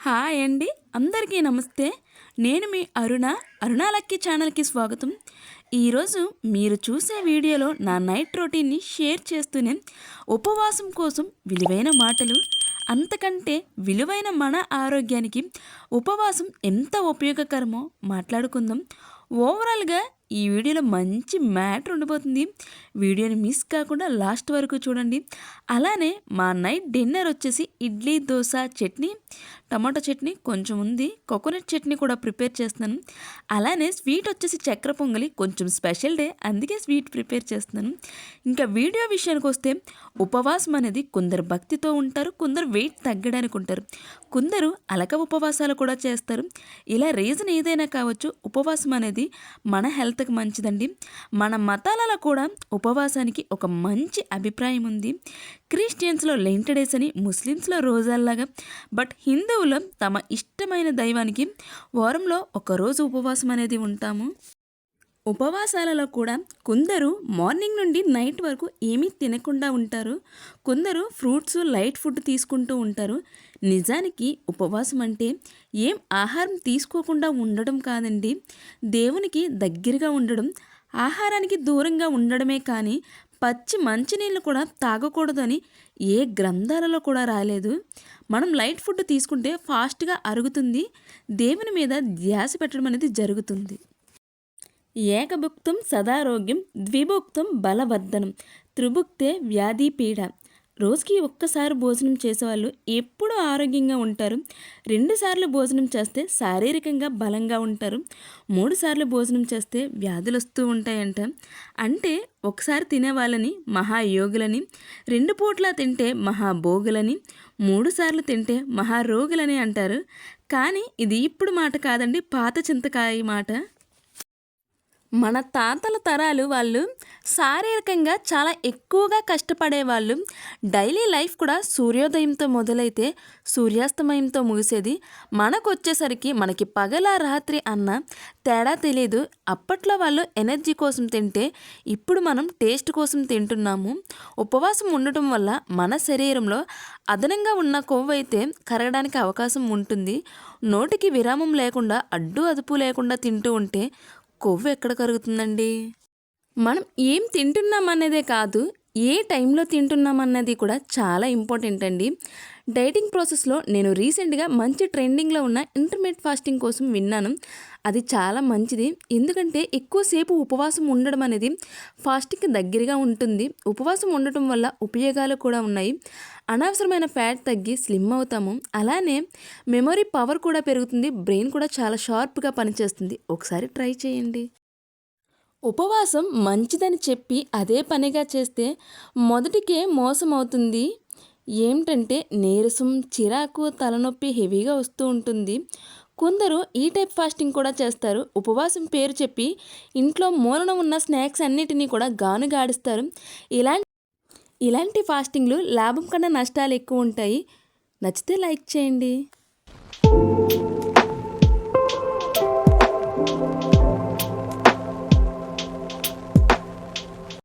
Hi అండి, అందరికీ నమస్తే. నేను మీ అరుణ లక్కీ ఛానల్కి స్వాగతం. ఈరోజు మీరు చూసే వీడియోలో నా నైట్ రొటీన్ని షేర్ చేస్తూనే ఉపవాసం కోసం విలువైన మాటలు, అంతకంటే విలువైన మన ఆరోగ్యానికి ఉపవాసం ఎంత ఉపయోగకరమో మాట్లాడుకుందాం. ఓవరాల్గా ఈ వీడియోలో మంచి మ్యాటర్ ఉండిపోతుంది. వీడియోని మిస్ కాకుండా లాస్ట్ వరకు చూడండి. అలానే మా నైట్ డిన్నర్ వచ్చేసి ఇడ్లీ, దోశ, చట్నీ, టమాటో చట్నీ కొంచెం ఉంది, కోకోనట్ చట్నీ కూడా ప్రిపేర్ చేస్తున్నాను. అలానే స్వీట్ వచ్చేసి చక్కెర పొంగలి, కొంచెం స్పెషల్ డే అందుకే స్వీట్ ప్రిపేర్ చేస్తున్నాను. ఇంకా వీడియో విషయానికి వస్తే ఉపవాసం అనేది కొందరు భక్తితో ఉంటారు, కొందరు వెయిట్ తగ్గడానికి ఉంటారు, కొందరు అలక ఉపవాసాలు కూడా చేస్తారు. ఇలా రీజన్ ఏదైనా కావచ్చు, ఉపవాసం అనేది మన హెల్త్కి మంచిదండి. మన మతాలలో కూడా ఉపవాసానికి ఒక మంచి అభిప్రాయం ఉంది. క్రిస్టియన్స్లో లెంట్ డేస్ అని, ముస్లిమ్స్లో రోజాల్లాగా, బట్ హిందువులు తమ ఇష్టమైన దైవానికి వారంలో ఒకరోజు ఉపవాసం అనేది ఉంటాము. ఉపవాసాలలో కూడా కొందరు మార్నింగ్ నుండి నైట్ వరకు ఏమీ తినకుండా ఉంటారు, కొందరు ఫ్రూట్స్, లైట్ ఫుడ్ తీసుకుంటూ ఉంటారు. నిజానికి ఉపవాసం అంటే ఏం ఆహారం తీసుకోకుండా ఉండడం కాదండి, దేవునికి దగ్గరగా ఉండడం, ఆహారానికి దూరంగా ఉండడమే. కానీ పచ్చి మంచినీళ్ళు కూడా తాగకూడదని ఏ గ్రంథాలలో కూడా రాలేదు. మనం లైట్ ఫుడ్ తీసుకుంటే ఫాస్ట్గా అరుగుతుంది, దేవుని మీద ధ్యాస పెట్టడం అనేది జరుగుతుంది. ఏకభుక్తం సదారోగ్యం, ద్విభుక్తం బలవర్ధనం, త్రిభుక్తే వ్యాధి పీడ. రోజుకి ఒక్కసారి భోజనం చేసేవాళ్ళు ఎప్పుడూ ఆరోగ్యంగా ఉంటారు. 2 సార్లు భోజనం చేస్తే శారీరకంగా బలంగా ఉంటారు. 3 సార్లు భోజనం చేస్తే వ్యాధులు వస్తూ ఉంటాయంట. అంటే ఒకసారి తినేవాళ్ళని మహాయోగులని, 2 పూట్ల తింటే మహాభోగులని, 3 సార్లు తింటే మహారోగులని అంటారు. కానీ ఇది ఇప్పుడు మాట కాదండి, పాత చింతకాయ మాట. మన తాతల తరాలు వాళ్ళు శారీరకంగా చాలా ఎక్కువగా కష్టపడేవాళ్ళు. డైలీ లైఫ్ కూడా సూర్యోదయంతో మొదలైతే సూర్యాస్తమయంతో ముగిసేది. మనకు వచ్చేసరికి మనకి పగల రాత్రి అన్న తేడా తెలియదు. అప్పట్లో వాళ్ళు ఎనర్జీ కోసం తింటే, ఇప్పుడు మనం టేస్ట్ కోసం తింటున్నాము. ఉపవాసం ఉండటం వల్ల మన శరీరంలో అదనంగా ఉన్న కొవ్వు అయితే కరగడానికి అవకాశం ఉంటుంది. నోటికి విరామం లేకుండా, అడ్డు అదుపు లేకుండా తింటూ ఉంటే కొవ్వు ఎక్కడ కరుగుతుందండి? మనం ఏం తింటున్నాం అన్నదే కాదు, ఏ టైంలో తింటున్నాం అన్నది కూడా చాలా ఇంపార్టెంట్ అండి. డైటింగ్ ప్రాసెస్లో నేను రీసెంట్గా మంచి ట్రెండింగ్లో ఉన్న ఇంటర్మీడియట్ ఫాస్టింగ్ కోసం విన్నాను. అది చాలా మంచిది, ఎందుకంటే ఎక్కువసేపు ఉపవాసం ఉండడం అనేది ఫాస్టింగ్కి దగ్గరగా ఉంటుంది. ఉపవాసం ఉండటం వల్ల ఉపయోగాలు కూడా ఉన్నాయి. అనవసరమైన ఫ్యాట్ తగ్గి స్లిమ్ అవుతాము. అలానే మెమొరీ పవర్ కూడా పెరుగుతుంది, బ్రెయిన్ కూడా చాలా షార్ప్గా పనిచేస్తుంది. ఒకసారి ట్రై చేయండి. ఉపవాసం మంచిదని చెప్పి అదే పనిగా చేస్తే మొదటికే మోసం అవుతుంది. ఏమిటంటే నీరసం, చిరాకు, తలనొప్పి హెవీగా వస్తూ ఉంటుంది. కొందరు ఈ టైప్ ఫాస్టింగ్ కూడా చేస్తారు. ఉపవాసం పేరు చెప్పి ఇంట్లో మూలన ఉన్న స్నాక్స్ అన్నిటినీ కూడా గానుగాడిస్తారు. ఇలాంటి ఫాస్టింగ్లు లాభం కన్నా నష్టాలు ఎక్కువ ఉంటాయి. నచ్చితే లైక్ చేయండి.